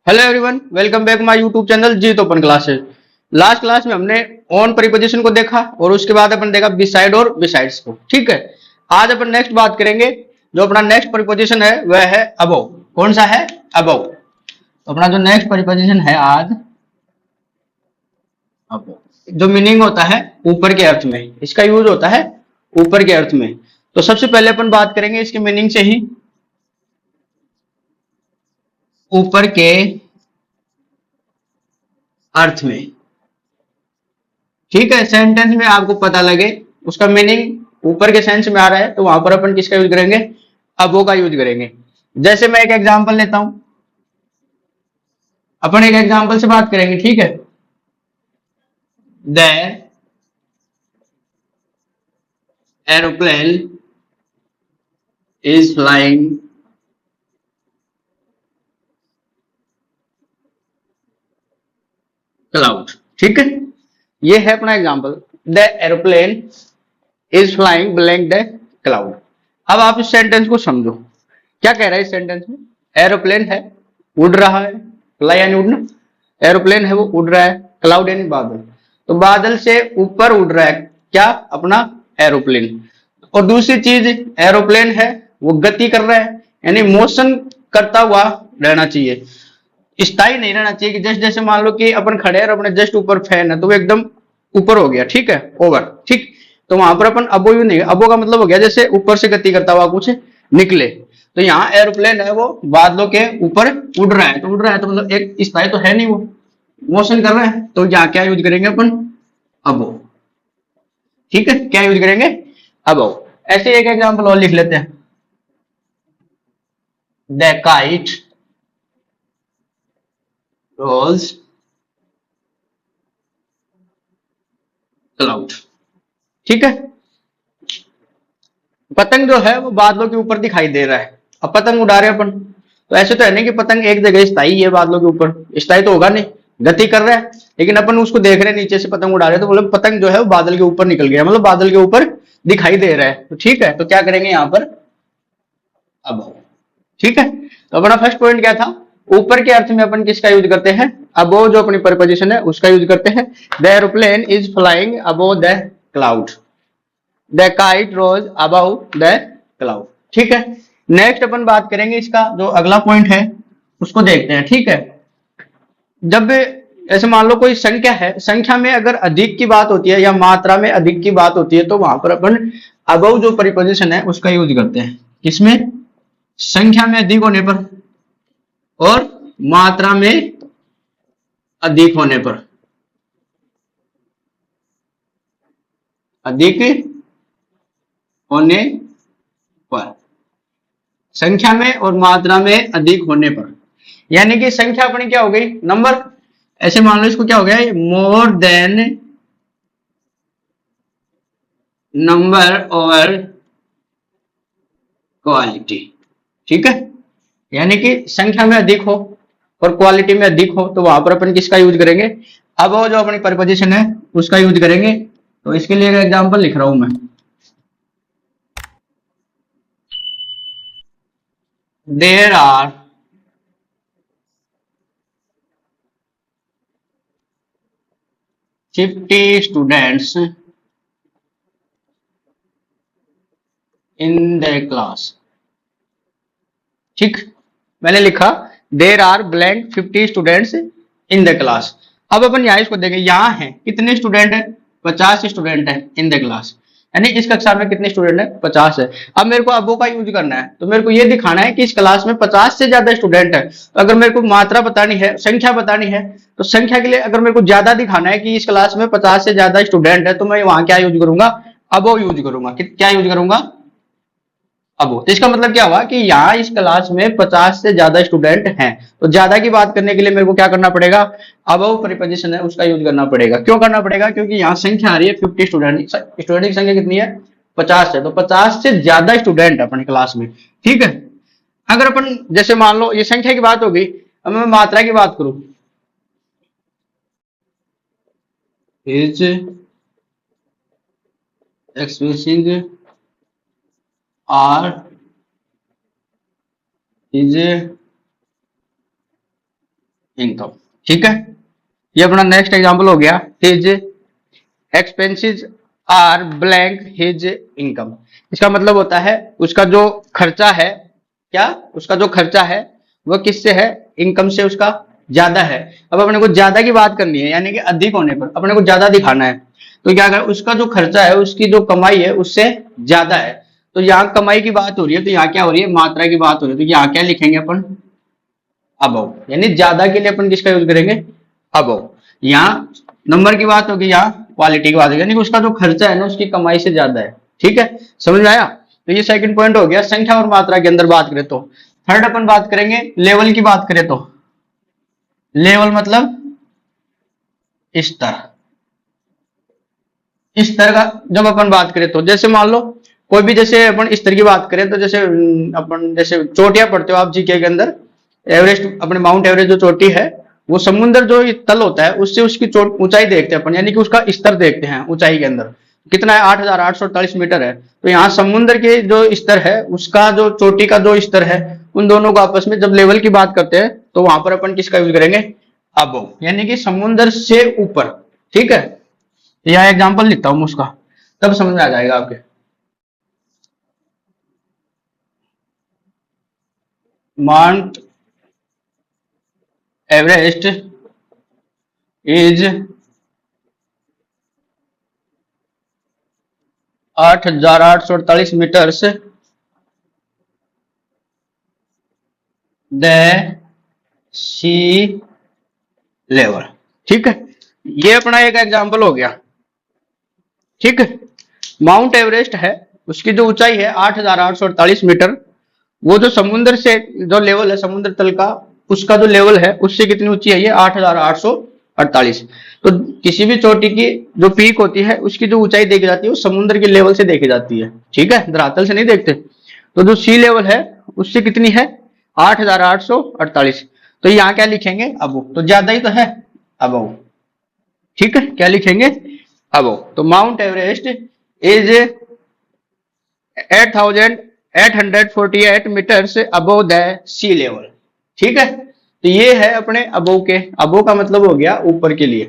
Hello everyone, welcome back my YouTube channel Jeet open classes. Last class में हमने on preposition को देखा और उसके बाद अपन देखा बिसाइड और बिसाइड्स को। ठीक है, आज अपन नेक्स्ट बात करेंगे। जो अपना नेक्स्ट प्रीपोजिशन है वह है अबव। कौन सा है? अबव। तो अपना जो नेक्स्ट प्रीपोजिशन है आज अबव, जो मीनिंग होता है ऊपर के अर्थ में, इसका यूज होता है ऊपर के अर्थ में। तो सबसे पहले अपन बात करेंगे इसके मीनिंग से ही, ऊपर के अर्थ में। ठीक है, सेंटेंस में आपको पता लगे उसका मीनिंग ऊपर के सेंस में आ रहा है तो वहां पर अपन किसका यूज करेंगे? अबो का यूज करेंगे। जैसे मैं एक एग्जांपल लेता हूं, अपन एक एग्जांपल से बात करेंगे। ठीक है, the aeroplane is flying cloud. ठीक है, ये है अपना example, the aeroplane is flying blank the cloud. अब आप इस सेंटेंस को समझो, क्या कह रहा है इस सेंटेंस में? एरोप्लेन है, उड़ रहा है, फ्लाई यानी उड़ना, एरोप्लेन है वो उड़ रहा है, क्लाउड यानी बादल, तो बादल से ऊपर उड़ रहा है क्या? अपना एरोप्लेन। और दूसरी चीज, एरोप्लेन है वो गति कर रहा है, यानी मोशन करता हुआ रहना चाहिए, स्थायी नहीं रहना चाहिए कि जैसे जैसे मान लो कि अपन खड़े हैं और अपने जस्ट ऊपर फैन है तो वो एकदम ऊपर हो गया। ठीक है, ओवर। ठीक, तो वहां पर अपन अबो यू नहीं, अबो का मतलब हो गया जैसे ऊपर से गति करता हुआ कुछ निकले। तो यहाँ एरोप्लेन है वो बादलों के ऊपर उड़ रहा है, तो उड़ रहा है तो मतलब एक स्थायी तो है नहीं, वो मोशन कर रहा है, तो यहाँ क्या यूज करेंगे अपन? अबो। ठीक है, क्या यूज करेंगे? अबो। ऐसे एक एग्जाम्पल और लिख लेते हैं, द काइट रोल्स क्लाउड। ठीक है, पतंग जो है वो बादलों के ऊपर दिखाई दे रहा है। अब पतंग उड़ा रहे हैं अपन, तो ऐसे तो है नहीं कि पतंग एक जगह स्थायी है बादलों के ऊपर, स्थायी तो होगा नहीं, गति कर रहा है। लेकिन अपन उसको देख रहे हैं नीचे से पतंग उड़ा रहे हैं, तो मतलब पतंग जो है वो बादल के ऊपर निकल गया, मतलब बादल के ऊपर दिखाई दे रहा है। तो ठीक है, तो क्या करेंगे यहाँ पर? अब। ठीक है, तो अपना फर्स्ट पॉइंट क्या था? ऊपर के अर्थ में अपन किसका यूज करते हैं? अबो, जो अपनी प्रपोजिशन है उसका यूज करते हैं। The aeroplane is flying above the cloud, the kite rose above the cloud. ठीक है, नेक्स्ट अपन बात करेंगे इसका जो अगला पॉइंट है उसको देखते हैं। ठीक है, जब ऐसे मान लो कोई संख्या है, संख्या में अगर अधिक की बात होती है या मात्रा में अधिक की बात होती है तो वहां पर अपन अबाउ जो प्रीपोजिशन है उसका यूज करते हैं। किसमें? संख्या में अधिक होने पर और मात्रा में अधिक होने पर। अधिक होने पर, संख्या में और मात्रा में अधिक होने पर, यानी कि संख्या अपनी क्या हो गई? नंबर। ऐसे मान लो इसको क्या हो गया? मोर देन नंबर और क्वालिटी। ठीक है, यानी कि संख्या में अधिक हो और क्वालिटी में अधिक हो तो वहां पर अपन किसका यूज करेंगे? अब वो जो अपनी प्रपोजिशन है उसका यूज करेंगे। तो इसके लिए एक एग्जांपल लिख रहा हूं मैं, there are 50 students in the class. ठीक, मैंने लिखा there are blank 50 students in the class. अब अपन यहाँ इसको देखें, यहाँ है कितने स्टूडेंट है? 50 स्टूडेंट है इन द क्लास, यानी इस कक्षा में कितने स्टूडेंट है? 50 है। अब मेरे को अबो का यूज करना है, तो मेरे को ये दिखाना है कि इस क्लास में 50 से ज्यादा स्टूडेंट है। तो अगर मेरे को मात्रा बतानी है, संख्या बतानी है, तो संख्या के लिए अगर मेरे को ज्यादा दिखाना है कि इस क्लास में 50 से ज्यादा स्टूडेंट है तो मैं वहां क्या यूज करूंगा? अबो यूज करूंगा। क्या यूज करूंगा? अब तो इसका मतलब क्या हुआ कि यहाँ इस क्लास में 50 से ज्यादा स्टूडेंट हैं, तो ज्यादा की बात करने के लिए मेरे को क्या करना पड़ेगा? अबव प्रीपोजिशन है उसका यूज करना पड़ेगा। क्यों करना पड़ेगा? क्योंकि यहाँ संख्या आ रही है 50 स्टूडेंट, स्टूडेंट की संख्या कितनी है? 50 है, तो 50 से ज्यादा स्टूडेंट है अपनी क्लास में। ठीक है, अगर अपन जैसे मान लो ये संख्या की बात होगी, अब मैं मात्रा की बात करूं, his expressing are his income. ठीक है, ये अपना नेक्स्ट एग्जांपल हो गया, his expenses are blank his income. इसका मतलब होता है उसका जो खर्चा है, क्या उसका जो खर्चा है वो किससे है, इनकम से उसका ज्यादा है। अब अपने को ज्यादा की बात करनी है, यानी कि अधिक होने पर अपने को ज्यादा दिखाना है, तो क्या कर, उसका जो खर्चा है उसकी जो कमाई है उससे ज्यादा है। तो यहाँ कमाई की बात हो रही है, तो यहाँ क्या हो रही है, मात्रा की बात हो रही है, तो यहाँ क्या लिखेंगे अपन, अबव। यानी ज्यादा के लिए अपन किसका यूज करेंगे, अबव। यहाँ नंबर की बात होगी, यहाँ क्वालिटी की बात होगी, यानी कि उसका जो खर्चा है ना उसकी कमाई से ज्यादा है। ठीक है, समझ में आया। तो ये सेकंड पॉइंट हो गया संख्या और मात्रा के अंदर बात करें तो। थर्ड अपन बात करेंगे लेवल की बात करें तो, लेवल मतलब स्तर। स्तर का जब अपन बात करें तो जैसे मान लो कोई भी, जैसे अपन स्तर की बात करें तो जैसे अपन जैसे चोटियां पढ़ते हो आप जीके के अंदर, एवरेस्ट अपने माउंट एवरेस्ट जो चोटी है, वो समुद्र जो तल होता है उससे उसकी चोट ऊंचाई देखते हैं अपन, यानी कि उसका स्तर देखते हैं ऊंचाई के अंदर कितना है, 8,848 मीटर है। तो यहाँ समुद्र के जो स्तर है उसका जो चोटी का जो स्तर है, उन दोनों को आपस में जब लेवल की बात करते हैं तो वहां पर अपन किसका यूज करेंगे, अबव, यानी कि समुद्र से ऊपर। ठीक है, यहाँ एग्जांपल लिखता हूं उसका, तब समझ में आ जाएगा आपके। Mount Everest is 8,848 metres the sea level. ठीक है, ये अपना एक एग्जांपल हो गया। ठीक है, माउंट एवरेस्ट है, उसकी जो ऊंचाई है 8,848 मीटर, वो जो समुद्र से जो लेवल है समुद्र तल का, उसका जो लेवल है उससे कितनी ऊंची है, ये 8,848। तो किसी भी चोटी की जो पीक होती है उसकी जो ऊंचाई देखी जाती है वो समुद्र के लेवल से देखी जाती है। ठीक है, धरातल से नहीं देखते। तो जो सी लेवल है उससे कितनी है, 8,848। तो यहाँ क्या लिखेंगे, अब तो ज्यादा ही तो है, अब। ठीक है, क्या लिखेंगे, अब। तो Mount Everest is 8,848 metres above the sea level. ठीक है, तो ये है अपने अबव के, अबव का मतलब हो गया ऊपर के लिए।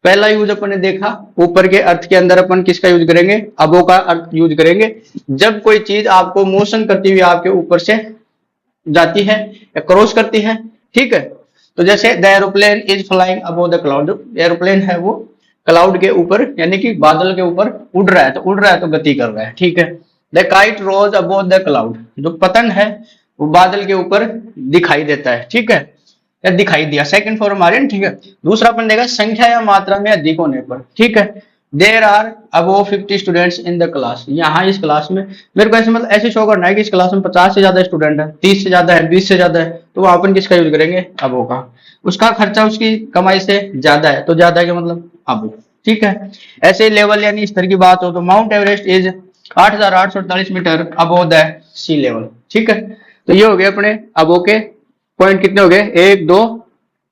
पहला यूज अपन ने देखा, ऊपर के अर्थ के अंदर अपन किसका यूज करेंगे, अबव का अर्थ यूज करेंगे जब कोई चीज आपको मोशन करती हुई आपके ऊपर से जाती है या क्रॉस करती है। ठीक है, तो जैसे the aeroplane is flying above the cloud, aeroplane है वो क्लाउड के ऊपर यानी कि बादल के ऊपर उड़ रहा है, तो उड़ रहा है तो गति कर रहा है। ठीक है, the kite rose above the cloud, जो पतंग है वो बादल के ऊपर दिखाई देता है। ठीक है, या दिखाई दिया, सेकंड फॉर्म आ रही है। ठीक है, दूसरा अपन देगा संख्या या मात्रा में अधिक होने पर। ठीक है, there are above 50 students in the class, यहाँ इस क्लास में मेरे को ऐसे मतलब ऐसे शो करना है कि इस क्लास में 50 से ज्यादा स्टूडेंट है, 30 से ज्यादा है, 20 से ज्यादा है, तो वहां अपन किसका यूज करेंगे, अबव का। उसका खर्चा उसकी कमाई से ज्यादा है, तो ज्यादा का मतलब अबव। ठीक है, ऐसे लेवल यानी स्तर की बात हो तो Mount Everest is 8,848 metre above the sea level. ठीक है, तो ये हो गए अपने अबव के पॉइंट, कितने हो गए, 1 2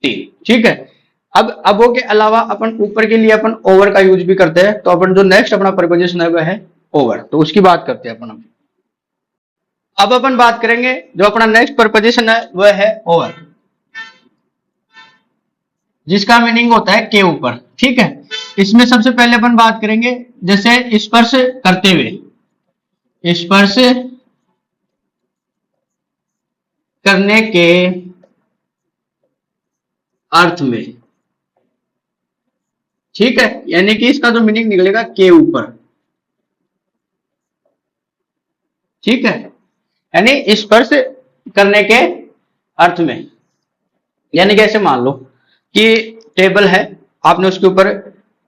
3। ठीक है, अब अबव के अलावा अपन ऊपर के लिए अपन ओवर का यूज भी करते हैं, तो अपन जो नेक्स्ट अपना प्रीपोजिशन है वह है ओवर, तो उसकी बात करते हैं अपन। अब अपन बात करेंगे जो अपना नेक्स्ट प्रीपोजिशन है वह है ओवर, जिसका मीनिंग होता है के ऊपर। ठीक है, इसमें सबसे पहले अपन बात करेंगे जैसे स्पर्श करते हुए, स्पर्श करने के अर्थ में। ठीक है, यानी कि इसका जो मीनिंग निकलेगा के ऊपर। ठीक है, यानी स्पर्श करने के अर्थ में, यानी कैसे मान लो कि टेबल है, आपने उसके ऊपर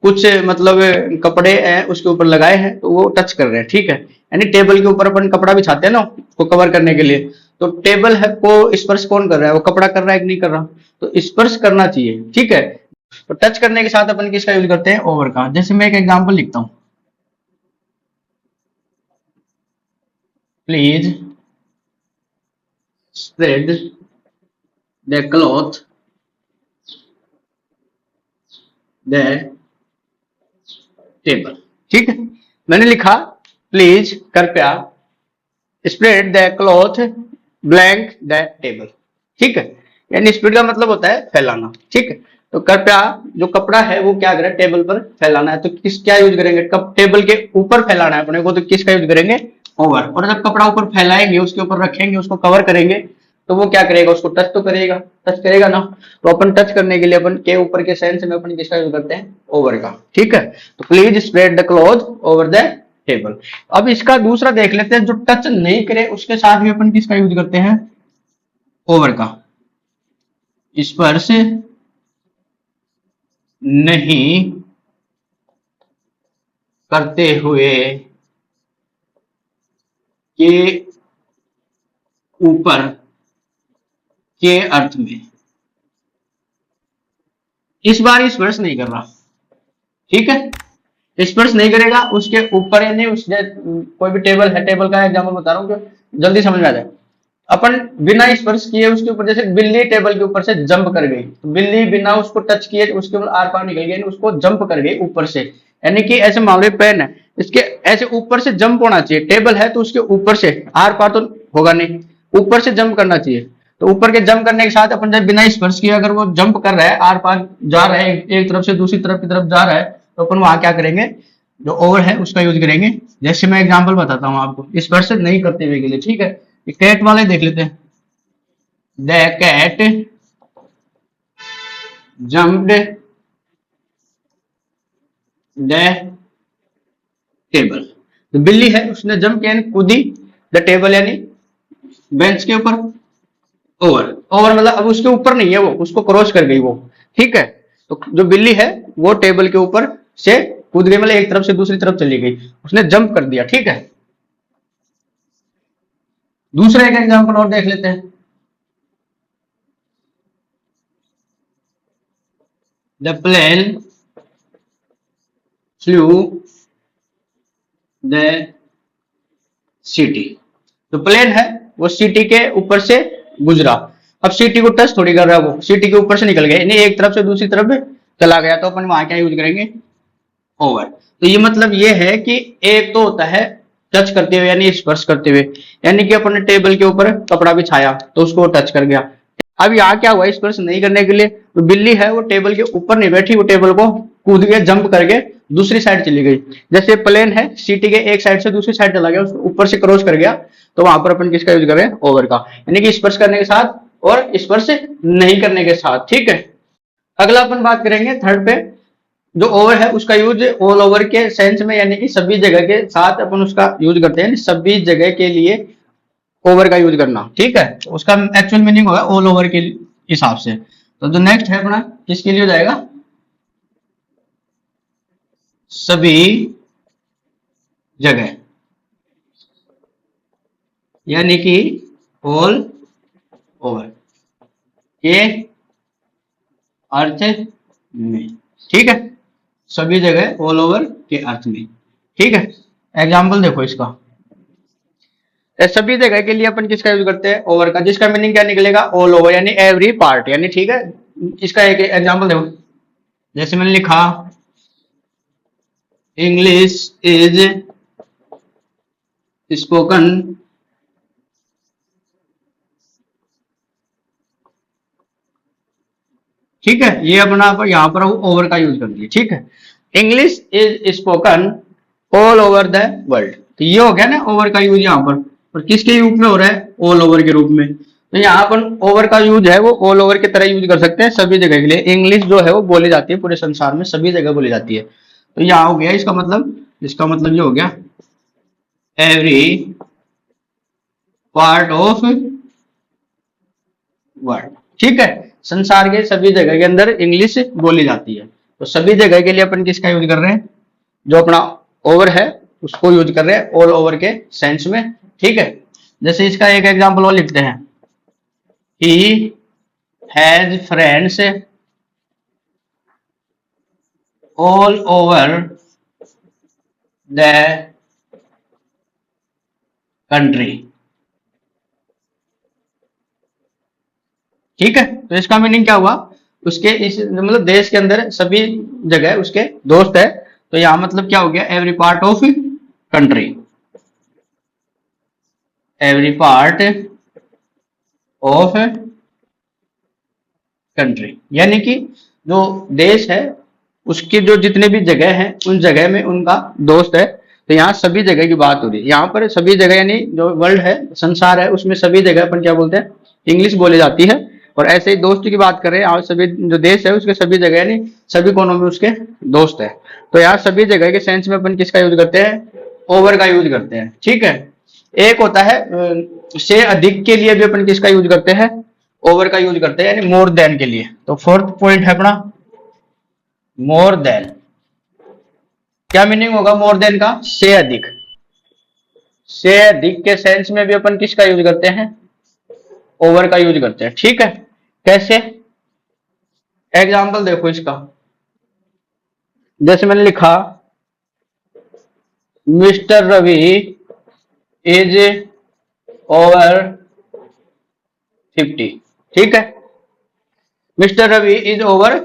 कुछ मतलब कपड़े हैं उसके ऊपर लगाए हैं तो वो टच कर रहे हैं। ठीक है, यानी टेबल के ऊपर अपन कपड़ा बिछाते हैं ना उसको कवर करने के लिए, तो टेबल है को स्पर्श कौन कर रहा है, वो कपड़ा कर रहा है कि नहीं कर रहा, तो स्पर्श करना चाहिए। ठीक है, तो टच करने के साथ अपन किसका यूज करते हैं, ओवर का। जैसे मैं एक एग्जांपल लिखता हूं, please spread the cloth the table. ठीक है, मैंने लिखा प्लीज कृपया spread the cloth blank the table. ठीक है, यानी स्प्रेड का मतलब होता है फैलाना, ठीक है। तो कृपया जो कपड़ा है वो क्या करें, टेबल पर फैलाना है, तो किस क्या यूज करेंगे, कब टेबल के ऊपर फैलाना है अपने को, तो किसका यूज करेंगे, ओवर। और जब कपड़ा ऊपर फैलाएंगे, उसके ऊपर रखेंगे, उसको कवर करेंगे, तो वो क्या करेगा, उसको टच तो करेगा, टच करेगा ना। तो अपन टच करने के लिए अपन के ऊपर के सेंस में अपन किसका यूज करते हैं, ओवर का, ठीक है। तो please spread the cloth over the table. अब इसका दूसरा देख लेते हैं, जो टच नहीं करे उसके साथ भी अपन किसका यूज करते हैं, ओवर का। स्पर्श नहीं करते हुए के ऊपर के अर्थ में, इस बार स्पर्श नहीं कर रहा, ठीक है। स्पर्श नहीं करेगा उसके ऊपर, यानी उस कोई भी टेबल है, टेबल का एग्जांपल बता रहा हूँ कि जल्दी समझ में आ जाए। अपन बिना स्पर्श किए उसके ऊपर, जैसे बिल्ली टेबल के ऊपर से जंप कर गई, तो बिल्ली बिना उसको टच किए उसके ऊपर आर पार निकल गई, यानी उसको जंप कर गई ऊपर से। यानी कि ऐसे मान लो पेन है, इसके ऐसे ऊपर से जंप होना चाहिए, टेबल है तो उसके ऊपर से, आर पार तो होगा नहीं, ऊपर से जंप करना चाहिए। तो ऊपर के जंप करने के साथ अपन जब बिना स्पर्श किए अगर वो जंप कर रहा है, आर पार जा रहा है, एक तरफ से दूसरी तरफ की तरफ जा रहा है, तो अपन वहां क्या करेंगे, जो ओवर है उसका यूज करेंगे। जैसे मैं एग्जांपल बताता हूँ आपको स्पर्श नहीं करते हुए के लिए, ठीक है। कैट वाले देख लेते हैं। The cat jumped the table. तो बिल्ली है उसने जंप किया, यानी कूदी, द टेबल यानी बेंच के ऊपर, ओवर। ओवर मतलब अब उसके ऊपर नहीं है, वो उसको क्रॉस कर गई वो, ठीक है। तो जो बिल्ली है वो टेबल के ऊपर से कूद गई, मतलब एक तरफ से दूसरी तरफ चली गई, उसने जंप कर दिया, ठीक है। दूसरा एक एग्जांपल और देख लेते हैं। The plane flew the city. तो प्लेन है वो सिटी के ऊपर से गुजरा। अब सिटी को टच थोड़ी कर रहा है, वो सिटी के ऊपर से निकल गया, यानी एक तरफ से दूसरी तरफ चला गया, तो अपन वहां क्या यूज करेंगे, ओवर। तो ये मतलब ये है कि एक तो होता है टच करते हुए यानी स्पर्श करते हुए, यानी कि अपन ने टेबल के ऊपर कपड़ा बिछाया तो उसको टच कर गया। अब यहाँ क्या हुआ, स्पर्श नहीं करने के लिए, तो बिल्ली है वो टेबल के ऊपर नहीं बैठी, वो टेबल को कूद के जंप करके दूसरी साइड चली गई। जैसे प्लेन है सिटी के एक साइड से दूसरी साइड चला गया, उसको ऊपर से क्रॉस कर गया, तो वहां पर अपन किसका यूज कर रहे हैं, ओवर का, यानी कि स्पर्श करने के साथ और स्पर्श नहीं करने के साथ, ठीक है। अगला अपन बात करेंगे थर्ड पे, जो ओवर है उसका यूज ऑल ओवर के सेंस में, यानी कि सभी जगह के साथ अपन उसका यूज करते हैं, सभी जगह के लिए ओवर का यूज करना, ठीक है। उसका एक्चुअल मीनिंग होगा ऑल ओवर के हिसाब से। तो जो नेक्स्ट है अपना किसके लिए हो जाएगा, सभी जगह, यानी कि ऑल ओवर के अर्थ में, ठीक है। सभी जगह ऑल ओवर के अर्थ में, ठीक है। एग्जाम्पल देखो इसका, सभी जगह के लिए अपन किसका यूज करते हैं, ओवर का, जिसका मीनिंग क्या निकलेगा, ऑल ओवर यानी एवरी पार्ट, यानी ठीक है। इसका एक एग्जांपल देखो, जैसे मैंने लिखा इंग्लिश इज स्पोकन ठीक है, ये अपना पर यहाँ पर ओवर का यूज कर दिया, ठीक है। English is spoken all over the world, तो ये हो गया ना ओवर का यूज यहाँ पर। और किसके रूप में हो रहा है, ऑल ओवर के रूप में। तो यहाँ पर ओवर का यूज है वो ऑल ओवर की तरह यूज कर सकते हैं सभी जगह के लिए। इंग्लिश जो है वो बोली जाती है पूरे संसार में, सभी जगह बोली जाती है। तो यहाँ हो गया इसका मतलब, इसका मतलब ये हो गया एवरी पार्ट ऑफ वर्ड, ठीक है। संसार के सभी जगह के अंदर इंग्लिश बोली जाती है। तो सभी जगह के लिए अपन किसका यूज कर रहे हैं, जो अपना ओवर है उसको यूज कर रहे हैं ऑल ओवर के सेंस में, ठीक है। जैसे इसका एक एग्जांपल और लिखते हैं, he has friends all over the country, ठीक है। तो इसका मीनिंग क्या हुआ, उसके इस मतलब देश के अंदर सभी जगह उसके दोस्त है। तो यहां मतलब क्या हो गया, every part of country, every part of country, यानी कि जो देश है उसके जो जितने भी जगह हैं उन जगह में उनका दोस्त है। तो यहाँ सभी जगह की बात हो रही है, यहाँ पर सभी जगह यानी जो वर्ल्ड है, संसार है, उसमें सभी जगह अपन क्या बोलते हैं, इंग्लिश बोली जाती है। और ऐसे ही दोस्त की बात करें, यहाँ सभी जो देश है उसके सभी जगह यानी सभी कोनों में उसके दोस्त है। तो यहाँ सभी जगह के सेंस में अपन किसका यूज करते हैं, ओवर का यूज करते हैं। ठीक है, एक होता है से अधिक के लिए भी अपन किसका यूज करते हैं, ओवर का यूज करते हैं, यानी मोर देन के लिए। तो फोर्थ पॉइंट है अपना मोर देन। क्या मीनिंग होगा मोर देन का, से अधिक। से अधिक के सेंस में भी अपन किसका यूज करते हैं, ओवर का यूज करते हैं। ठीक है, कैसे, एग्जाम्पल देखो इसका। जैसे मैंने लिखा मिस्टर रवि इज ओवर 50। ठीक है, मिस्टर रवि इज ओवर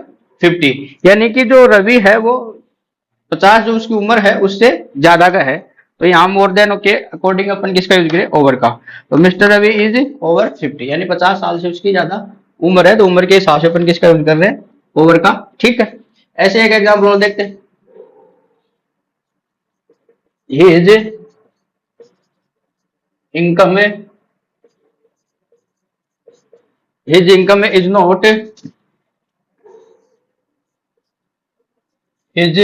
50, यानी कि जो रवि है वो 50 जो उसकी उम्र है उससे ज्यादा का है। तो यहाँ मोर देन के अकॉर्डिंग अपन किसका यूज करें, ओवर का। तो मिस्टर रवि इज ओवर 50, यानी 50 साल से उसकी ज्यादा उम्र है, तो उम्र के हिसाब से अपन किसका यूज कर रहे हैं, ओवर का। ठीक है, ऐसे एक एग्जाम्पल और देखते हैं। हिज इनकम में, हिज इनकम में इज नॉट हिज,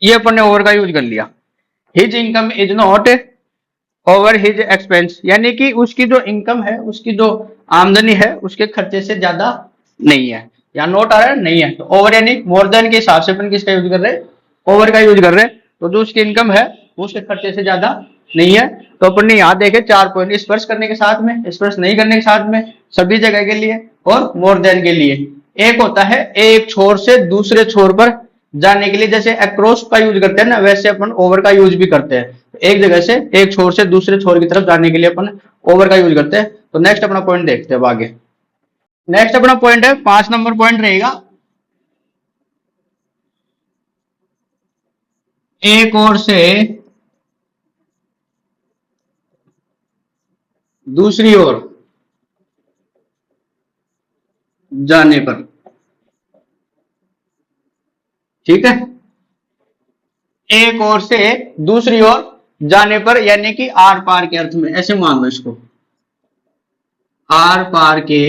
ये अपन ने ओवर का यूज कर लिया। His income is not over his expense, यानी कि उसकी जो इनकम है, उसकी जो आमदनी है उसके खर्चे से ज्यादा नहीं है। या नोट आ रहा है, नहीं है, तो ओवर यानी मोर देन के हिसाब से अपन किसका यूज कर रहे हैं, ओवर का यूज कर रहे हैं। तो जो उसकी इनकम है वो उसके खर्चे से ज्यादा नहीं है। तो अपन ने यहाँ देखे 4 पॉइंट, स्पर्श करने के साथ में, स्पर्श नहीं करने के साथ में, सभी जगह के लिए और मोर देन के लिए। एक होता है एक छोर से दूसरे छोर पर जाने के लिए, जैसे अक्रॉस का यूज करते हैं ना, वैसे अपन ओवर का यूज भी करते हैं। एक जगह से एक छोर से दूसरे छोर की तरफ जाने के लिए अपन ओवर का यूज करते हैं। तो नेक्स्ट अपना पॉइंट देखते हैं आगे। नेक्स्ट अपना पॉइंट है 5 नंबर पॉइंट रहेगा, एक ओर से दूसरी ओर जाने पर। ठीक है, एक ओर से दूसरी ओर जाने पर, यानी कि आर पार के अर्थ में, ऐसे मान लो इसको, आर पार के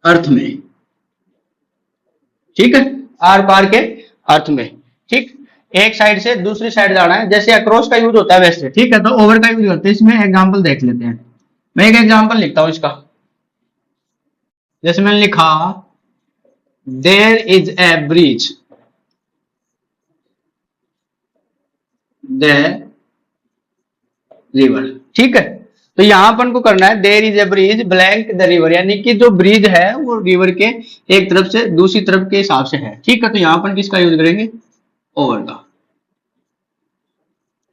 अर्थ में। ठीक है, आर पार के अर्थ में। ठीक, एक साइड से दूसरी साइड जाना है, जैसे अक्रॉस का यूज होता है वैसे। ठीक है, तो ओवर का यूज करते हैं। इसमें एग्जांपल देख लेते हैं। मैं एक एग्जांपल लिखता हूं इसका। जैसे मैंने लिखा there is a bridge, the river. ठीक है, तो यहां अपन को करना है there is a bridge blank the river, यानी कि जो ब्रिज है वो रिवर के एक तरफ से दूसरी तरफ के हिसाब से है। ठीक है, तो यहां अपन किसका यूज करेंगे, ओवर का।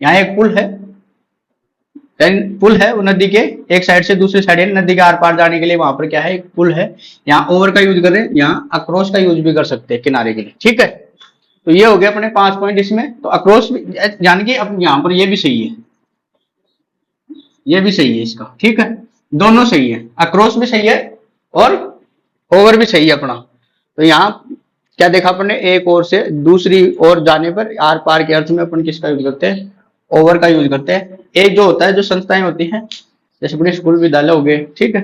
यहाँ एक पुल है, पुल है वो नदी के एक साइड से दूसरी साइड, नदी के आर पार जाने के लिए वहां पर क्या है, एक पुल है। यहाँ ओवर का यूज कर रहे हैं, यहाँ अक्रॉस का यूज भी कर सकते हैं किनारे के लिए। ठीक है, तो ये हो गया अपने 5 पॉइंट इसमें। तो अक्रॉस भी, यानी कि अब यहाँ पर ये भी सही है, ये भी सही है इसका। ठीक है, दोनों सही है, अक्रॉस भी सही है और ओवर भी सही है अपना। तो यहाँ क्या देखा अपन ने, एक ओर से दूसरी ओर जाने पर, आर पार के अर्थ में अपन किसका यूज करते हैं, ओवर का यूज करते हैं। एक जो होता है, जो संस्थाएं होती हैं, जैसे अपने स्कूल विद्यालय हो गए, ठीक है,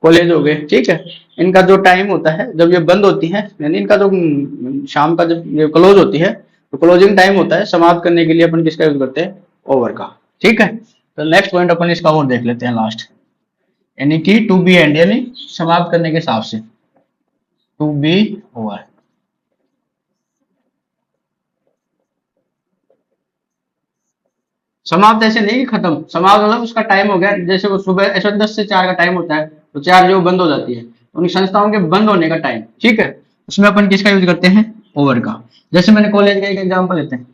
कॉलेज हो गए, ठीक है, इनका जो टाइम होता है जब ये बंद होती है, यानी इनका जो शाम का जब ये क्लोज होती है, तो क्लोजिंग टाइम होता है, समाप्त करने के लिए अपन किसका यूज करते हैं, ओवर का। ठीक है, तो नेक्स्ट पॉइंट अपन इसका और देख लेते हैं लास्ट, यानी कि टू बी एंड, यानी समाप्त करने के हिसाब से, टू बी ओवर। समाप्त ऐसे नहीं कि खत्म, समाप्त मतलब उसका टाइम हो गया, जैसे वो सुबह ऐसे 10 से 4 का टाइम होता है, तो 4 जो बंद हो जाती है, उन संस्थाओं के बंद होने का टाइम। ठीक है, उसमें अपन किसका यूज करते हैं, ओवर का। जैसे मैंने कॉलेज का एक एग्जांपल लेते हैं,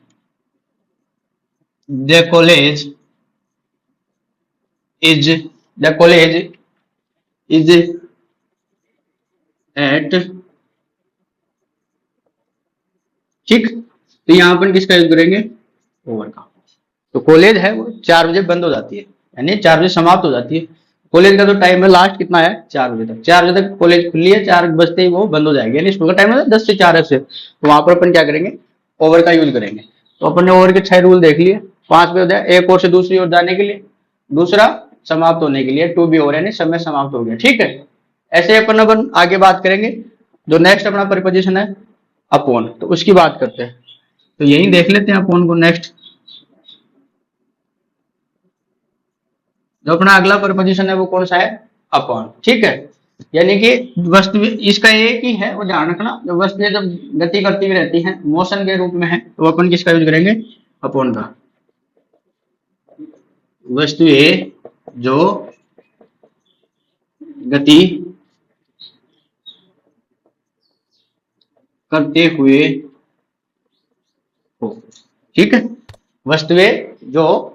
the college is, the college is at, ठीक, तो यहाँ अपन किसका यूज करेंगे, ओवर का। तो कॉलेज है वो 4 बजे बंद हो जाती है, यानी 4 बजे समाप्त हो जाती है। कॉलेज का जो टाइम है लास्ट कितना है, 4 बजे तक। 4 बजे तक कॉलेज खुली है, 4 बजते ही वो बंद हो जाएगी, यानी स्कूल का टाइम है 10 से 4 है। तो वहां पर अपन क्या करेंगे, ओवर का यूज करेंगे। तो अपन ने ओवर के 6 रूल देख लिए। 5 पे हो जाए एक ओर से दूसरी ओर जाने के लिए, दूसरा समाप्त होने के लिए, टू बी ओवर यानी समय समाप्त हो गया, ठीक है। ऐसे अपन आगे बात करेंगे। जो नेक्स्ट अपना प्रीपोजिशन है अपॉन, तो उसकी बात करते हैं। तो यही देख लेते हैं अपॉन को नेक्स्ट। जो अपना अगला प्रीपोजिशन है वो कौन सा है, अपॉन, ठीक है। यानी कि वस्तु इसका एक ही है, वो ध्यान रखना। जब वस्तुएं जब गति करती हुई रहती हैं, मोशन के रूप में है, तो अपन किसका यूज करेंगे, अपॉन का। वस्तुएं जो गति करते हुए हो, ठीक है। वस्तुएं जो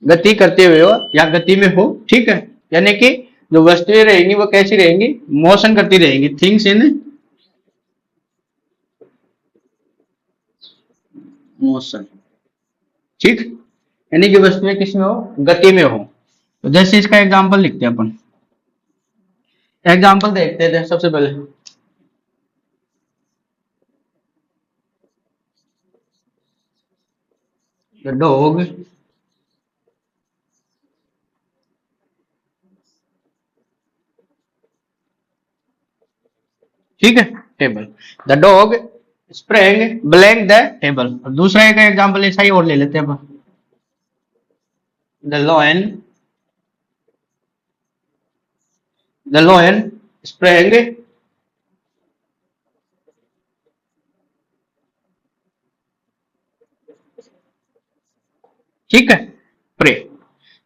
गति करते हुए हो या गति में हो, ठीक है। यानी कि जो वस्तुएं रहेंगी वो कैसी रहेंगी, मोशन करती रहेंगी, थिंग्स इन मोशन, ठीक। यानी कि वस्तुएं किस में हो, गति में हो। तो जैसे इसका एग्जांपल लिखते हैं अपन। एग्जांपल देखते थे सबसे पहले। द डॉग ठीक है, table. The dog sprang blank the table. और दूसरा एक एग्जांपल ऐसा ही और ले लेते हैं अपन। The lion the lion sprang, ठीक है, प्रे।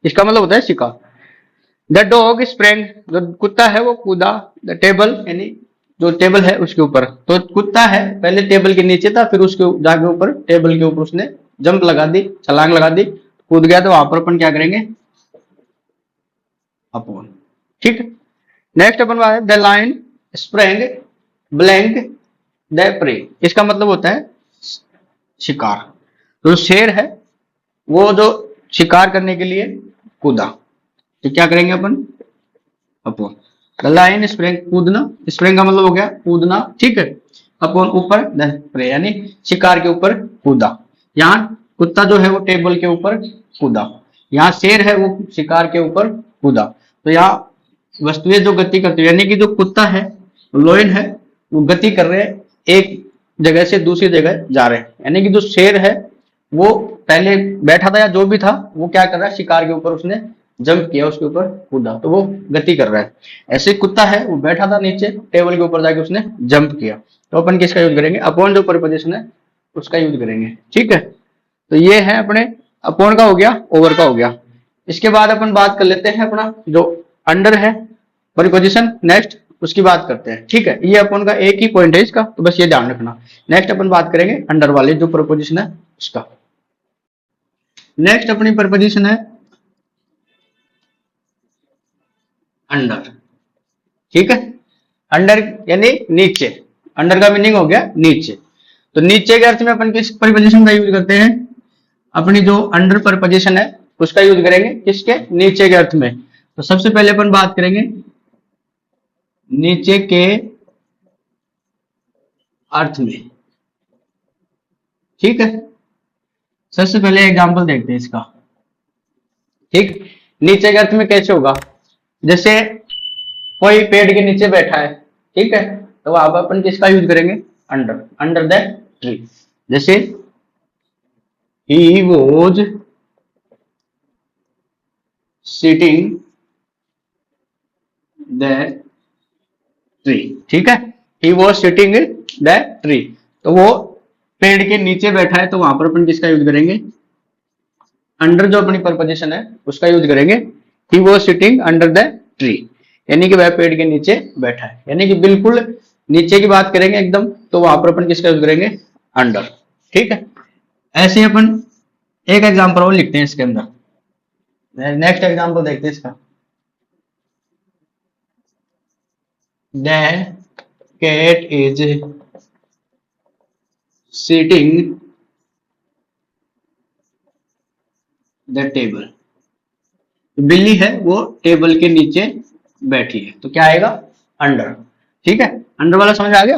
इसका मतलब होता है शिकार। द डॉग स्प्रेंग, जो कुत्ता है वो कूदा, द टेबल यानी जो टेबल है उसके ऊपर। तो कुत्ता है पहले टेबल के नीचे था, फिर उसके जाके ऊपर टेबल के ऊपर उसने जंप लगा दी, छलांग लगा दी, कूद गया। तो वहां पर अपन क्या करेंगे, अपॉन, ठीक है। नेक्स्ट अपन बात है the line sprang blank the prey. इसका मतलब होता है शिकार। तो शेर है वो जो शिकार करने के लिए कूदा, तो क्या करेंगे अपन, अपॉन। द लाइन स्प्रिंग कूदना, स्प्रिंग का मतलब हो गया कूदना, ठीक है। अपॉन ऊपर, द प्रे यानी शिकार के ऊपर कूदा। यहाँ कुत्ता जो है वो टेबल के ऊपर कूदा, यहाँ शेर है वो शिकार के ऊपर कूदा। तो यहाँ वस्तुएं जो गति करती है, यानी कि जो कुत्ता है लोयन है वो गति कर रहे हैं, एक जगह से दूसरी जगह जा रहे हैं। यानी कि जो शेर है वो पहले बैठा था या जो भी था, वो क्या कर रहा है, शिकार के ऊपर उसने जंप किया, उसके ऊपर कूदा, तो वो गति कर रहा है। ऐसे कुत्ता है वो बैठा था नीचे, टेबल के ऊपर जाके उसने जंप किया। तो अपन किसका यूज करेंगे, अपॉन जो प्रीपोजिशन है उसका यूज करेंगे, ठीक है। तो ये है अपने अपॉन का हो गया, ओवर का हो गया। इसके बाद अपन बात कर लेते हैं अपना जो अंडर है प्रीपोजिशन, नेक्स्ट उसकी बात करते हैं, ठीक है। ये अपन का एक ही पॉइंट है इसका, तो बस ये ध्यान रखना। नेक्स्ट अपन बात करेंगे अंडर वाले जो प्रीपोजिशन है उसका। नेक्स्ट अपनी प्रीपोजिशन है अंडर, ठीक है। अंडर यानी नीचे, अंडर का मीनिंग हो गया नीचे। तो नीचे के अर्थ में अपन किस प्रीपोजिशन का यूज करते हैं, अपनी जो अंडर प्रीपोजिशन है उसका यूज करेंगे, किसके, नीचे के अर्थ में। तो सबसे पहले अपन बात करेंगे नीचे के अर्थ में, ठीक है। सबसे पहले एग्जांपल देखते हैं इसका, ठीक। नीचे के अर्थ में कैसे होगा, जैसे कोई पेड़ के नीचे बैठा है, ठीक है, तो अब अपन किसका यूज करेंगे, अंडर, अंडर द ट्री। जैसे ही वॉज सिटिंग द ट्री, ठीक है। He was sitting the tree, तो वो पेड़ के नीचे बैठा है, तो वहां पर अपन किसका यूज करेंगे, अंडर जो अपनी प्रपोजिशन है उसका यूज करेंगे। ही was sitting under the tree, यानी कि वह पेड़ के नीचे बैठा है, यानी कि बिल्कुल नीचे की बात करेंगे एकदम, तो वहां पर अपन किसका यूज करेंगे, अंडर, ठीक है। ऐसे अपन एक एग्जांपल और लिखते हैं इसके अंदर। नेक्स्ट एग्जांपल देखते हैं इसका। The cat is sitting the table. बिल्ली है वो टेबल के नीचे बैठी है, तो क्या आएगा? अंडर। ठीक है, अंडर वाला समझ आ गया।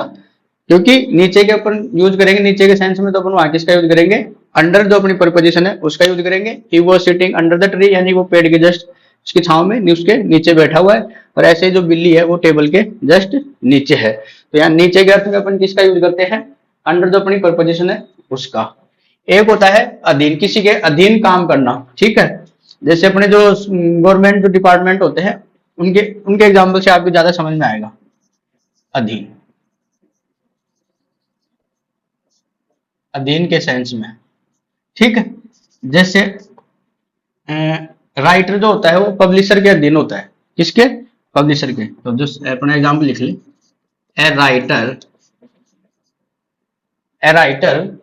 क्योंकि नीचे के अपन यूज करेंगे, नीचे के सेंस में तो अपन वहां किसका यूज करेंगे? अंडर जो अपनी प्रपोजिशन है उसका यूज करेंगे। He was sitting under the tree, यानी वो पेड़ के जस्ट उसकी छांव में उसके नीचे बैठा हुआ है। और ऐसे ही जो बिल्ली है वो टेबल के जस्ट नीचे है। तो यहाँ नीचे के अर्थ में अपन किसका यूज करते हैं? अंडर जो अपनी प्रपोजिशन है उसका। एक होता है अधीन, किसी के अधीन काम करना। ठीक है, जैसे अपने जो गवर्नमेंट जो डिपार्टमेंट होते हैं उनके उनके एग्जाम्पल से आपको ज्यादा समझ में आएगा। अधीन, अधीन के सेंस में। ठीक है, जैसे राइटर जो होता है वो पब्लिशर के अधीन होता है। किसके? पब्लिशर के। तो जो अपना एग्जाम्पल लिख ले, a writer, a writer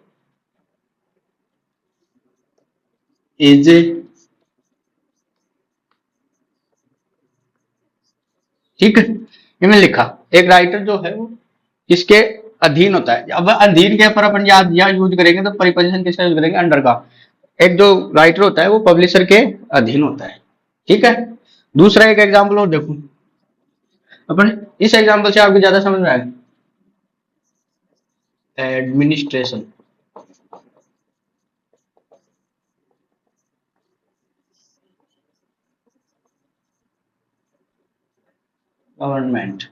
is, ठीक है, ये मैंने लिखा। एक राइटर जो है वो किसके अधीन होता है? अब अधीन के ऊपर अपन याद या यूज करेंगे तो परिपोजिशन किसका यूज करेंगे? अंडर का। एक जो राइटर होता है वो पब्लिशर के अधीन होता है। ठीक है, दूसरा एक एग्जाम्पल और देखो अपन, इस एग्जाम्पल से आपको ज्यादा समझ में आएगा। Administration, government.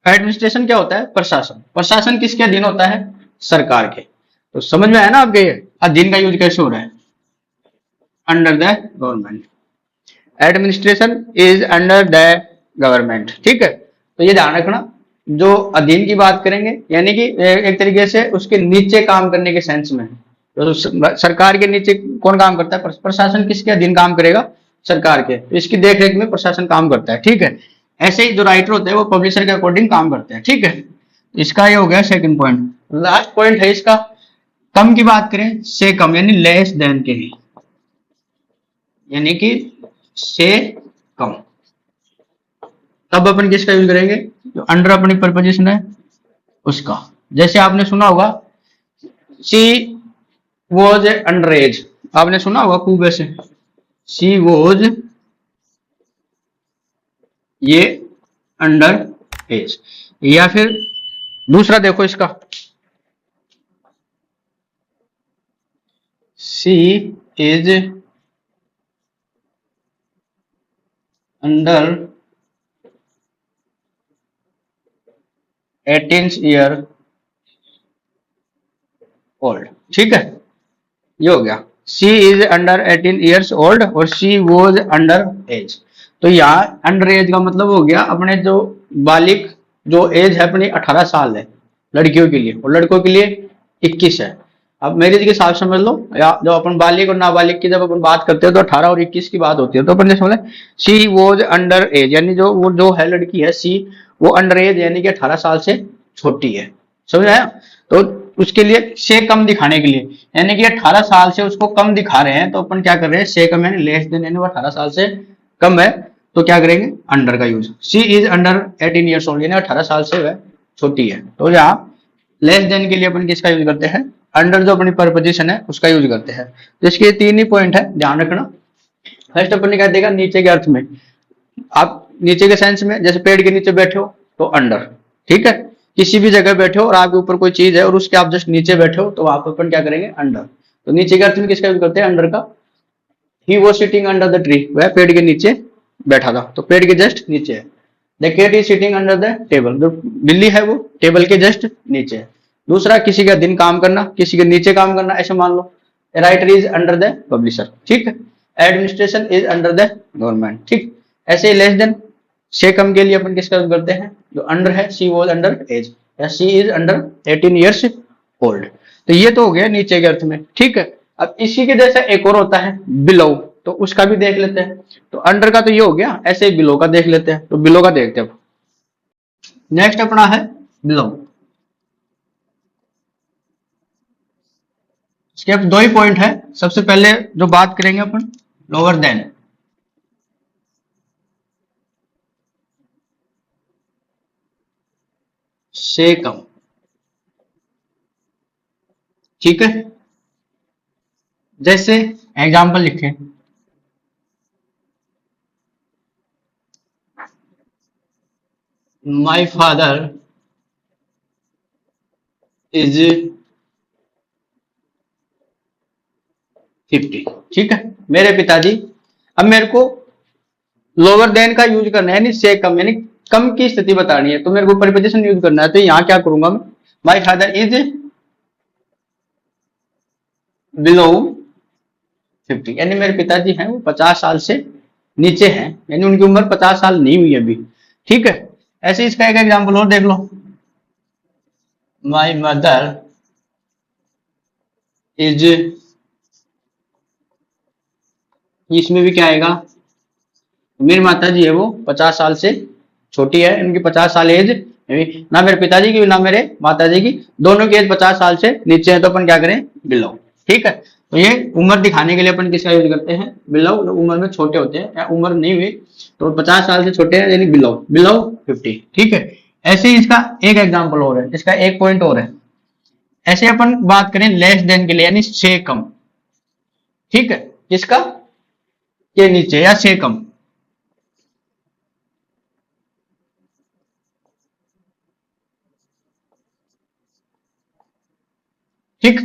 एडमिनिस्ट्रेशन क्या होता है? प्रशासन। प्रशासन किसके अधीन होता है? सरकार के। तो समझ में आया ना आपके अधीन का यूज कैसे हो रहा है? Under the government. Administration is under the government. ठीक है, तो ये ध्यान रखना, जो अधीन की बात करेंगे यानी कि एक तरीके से उसके नीचे काम करने के सेंस में। तो सरकार के नीचे कौन काम करता है? प्रशासन किसके अधीन काम करेगा? सरकार के। तो इसकी देख रेख में प्रशासन काम करता है। ठीक है, ऐसे ही जो राइटर होते हैं वो पब्लिशर के अकॉर्डिंग काम करते हैं। ठीक है, इसका ये हो गया सेकंड पॉइंट। लास्ट पॉइंट है इसका, कम की बात करें, से कम यानी लेस देन के ही, यानी कि से कम। तब अपन किसका यूज करेंगे? जो अंडर अपनी प्रपोजिशन है उसका। जैसे आपने सुना होगा, शी वॉज अंडर एज। आपने सुना होगा खूब ऐसे, शी वॉज, ये अंडर एज। या फिर दूसरा देखो इसका, she is under 18 year old. ठीक है, ये हो गया, she is under 18 years old और शी वॉज अंडर एज। तो यहाँ अंडर एज का मतलब हो गया अपने जो बालिक, जो एज है अपनी 18 साल है लड़कियों के लिए, और लड़कों के लिए 21 है। अब मैरिज के हिसाब समझ लो, या जो अपन बालिक और नाबालिग की जब अपन बात करते हैं तो 18 और 21 की बात होती है। तो अपन जैसे बोले शी वॉज अंडर एज, यानी जो वो जो है लड़की है सी, वो अंडर एज यानी कि 18 साल से छोटी है। समझ आया? तो उसके लिए से कम दिखाने के लिए, यानी कि 18 साल से उसको कम दिखा रहे हैं, तो अपन क्या कर रहे हैं? से कम यानी लेस देन, यानी वो 18 साल से कम है, तो क्या करेंगे? अंडर का use. She is under 18 years old, यानी 18 साल से वह छोटी है। तो यहाँ लेस देन के लिए अपन किसका यूज करते हैं? अंडर जो अपनी प्रपोजिशन है उसका यूज करते हैं। तो इसके तीन ही पॉइंट है, ध्यान रखना। फर्स्ट अपन ने क्या देगा? नीचे के अर्थ में। आप नीचे के सेंस में, जैसे पेड़ के नीचे बैठे हो तो अंडर। ठीक है, किसी भी जगह बैठे हो और आपके ऊपर कोई चीज है और उसके आप जस्ट नीचे बैठे हो, तो वहां पर अपन क्या करेंगे? अंडर। तो नीचे के अर्थ में किसका यूज करते हैं? अंडर का। ही was sitting under the tree, वह पेड़ के नीचे बैठा था, तो पेड़ के जस्ट नीचे है। The cat is sitting under the table, जो बिल्ली है वो टेबल के जस्ट नीचे है। दूसरा, किसी का दिन काम करना, किसी के नीचे काम करना, ऐसे मान लो। Writer is under the publisher. ठीक है, administration is under the government. ठीक, ऐसे लेस देन, से कम के लिए अपन किसका यूज करते हैं? जो अंडर है, सी वॉज अंडर एज, या सी इज अंडर 18 ईयर्स ओल्ड। तो ये तो हो गया नीचे के अर्थ में। ठीक है, अब इसी के जैसा एक और होता है बिलो, तो उसका भी देख लेते हैं। तो अंडर का तो ये हो गया, ऐसे ही बिलो का देख लेते हैं। तो बिलो का देखते हैं। नेक्स्ट अपना है बिलो। इसके अब दो ही पॉइंट है। सबसे पहले जो बात करेंगे अपन, लोअर देन। से कम। ठीक है, जैसे एग्जाम्पल लिखे, माई फादर इज 50। ठीक है, मेरे पिताजी। अब मेरे को लोअर देन का यूज करना है, यानी से कम, यानी कम की स्थिति बतानी है, तो मेरे को प्रीपोजिशन यूज करना है। तो यहाँ क्या करूंगा मैं, माई फादर इज बिलो 50, यानी मेरे पिताजी हैं वो 50 साल से नीचे हैं, यानी उनकी उम्र 50 साल नहीं हुई अभी। ठीक है, ऐसे इसका एक एग्जाम्पल और देख लो, माई मदर इज, इसमें भी क्या आएगा, मेरी माता जी है वो 50 साल से छोटी है, इनकी 50 साल एज, ना मेरे पिताजी की ना मेरे माता जी की, दोनों की एज 50 साल से नीचे है, तो अपन क्या करें, बिलो। ठीक है, तो ये उम्र दिखाने के लिए अपन किसका यूज करते हैं, बिलो। उम्र में छोटे होते हैं या उम्र नहीं हुई तो 50 साल से छोटे हैं, यानी बिलो, बिलो 50। ठीक है, ऐसे ही इसका एक एग्जाम्पल और है, इसका एक पॉइंट और है। ऐसे अपन बात करें लेस देन के लिए, यानी से कम। ठीक है, किसका, के नीचे या से कम। ठीक,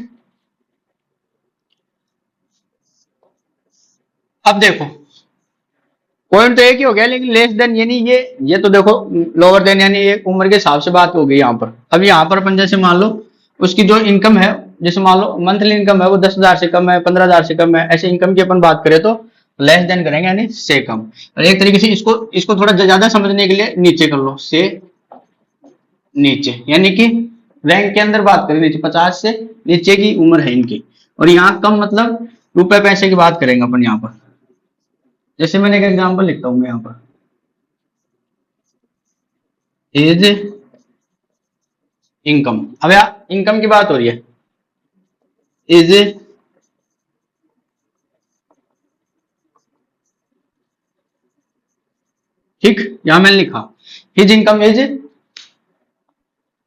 अब देखो पॉइंट तो एक ही हो गया, लेकिन लेस देन यानी ये तो देखो लोअर देन, यानी ये उम्र के हिसाब से बात हो गई यहाँ पर। अब यहाँ पर अपन जैसे मान लो उसकी जो इनकम है, जैसे मान लो मंथली इनकम है वो 10,000 से कम है, 15,000 से कम है, ऐसे इनकम की अपन बात करें तो लेस देन करेंगे, यानी से कम। और एक तरीके से इसको इसको थोड़ा ज्यादा समझने के लिए नीचे कर लो, से नीचे, यानी कि रैंक के अंदर बात करें नीचे, 50 से नीचे की उम्र है इनकी। और यहाँ कम मतलब रुपए पैसे की बात करेंगे अपन यहाँ पर। जैसे मैंने एक एग्जांपल लिखता हूँ यहाँ पर, एज इनकम। अब यार इनकम की बात हो रही है, इज, ठीक, यहां मैंने लिखा his income is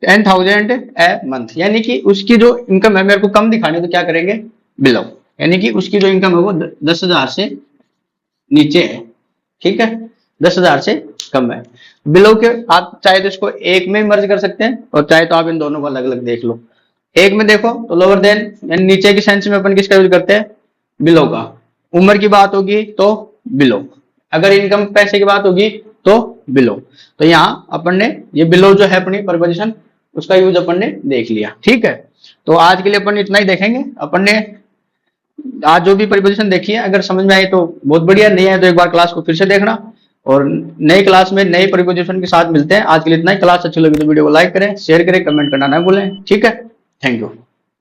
10,000 a month, यानी कि उसकी जो इनकम है मेरे को कम दिखानी है, तो क्या करेंगे, बिलो, यानी कि उसकी जो इनकम है वो 10,000 से नीचे है। ठीक है, 10,000 से कम है, बिलो के। आप चाहे तो इसको एक में मर्ज कर सकते हैं, और चाहे तो आप इन दोनों को अलग अलग देख लो। एक में देखो तो लोअर देन, यानी नीचे की सेंस में अपन किसका यूज करते हैं, बिलो का। उम्र की बात होगी तो बिलो, अगर इनकम पैसे की बात होगी तो बिलो। तो यहाँ अपन ने ये बिलो जो है अपनी प्रपोजिशन, उसका यूज अपन ने देख लिया। ठीक है, तो आज के लिए अपन इतना ही देखेंगे। अपन ने आज जो भी प्रीपोजिशन देखी है, अगर समझ में आई तो बहुत बढ़िया, नहीं है तो एक बार क्लास को फिर से देखना, और नई क्लास में नई प्रीपोजिशन के साथ मिलते हैं। आज के लिए इतना ही। क्लास अच्छी लगी तो वीडियो को लाइक करें, शेयर करें, कमेंट करना ना भूलें। ठीक है, थैंक यू।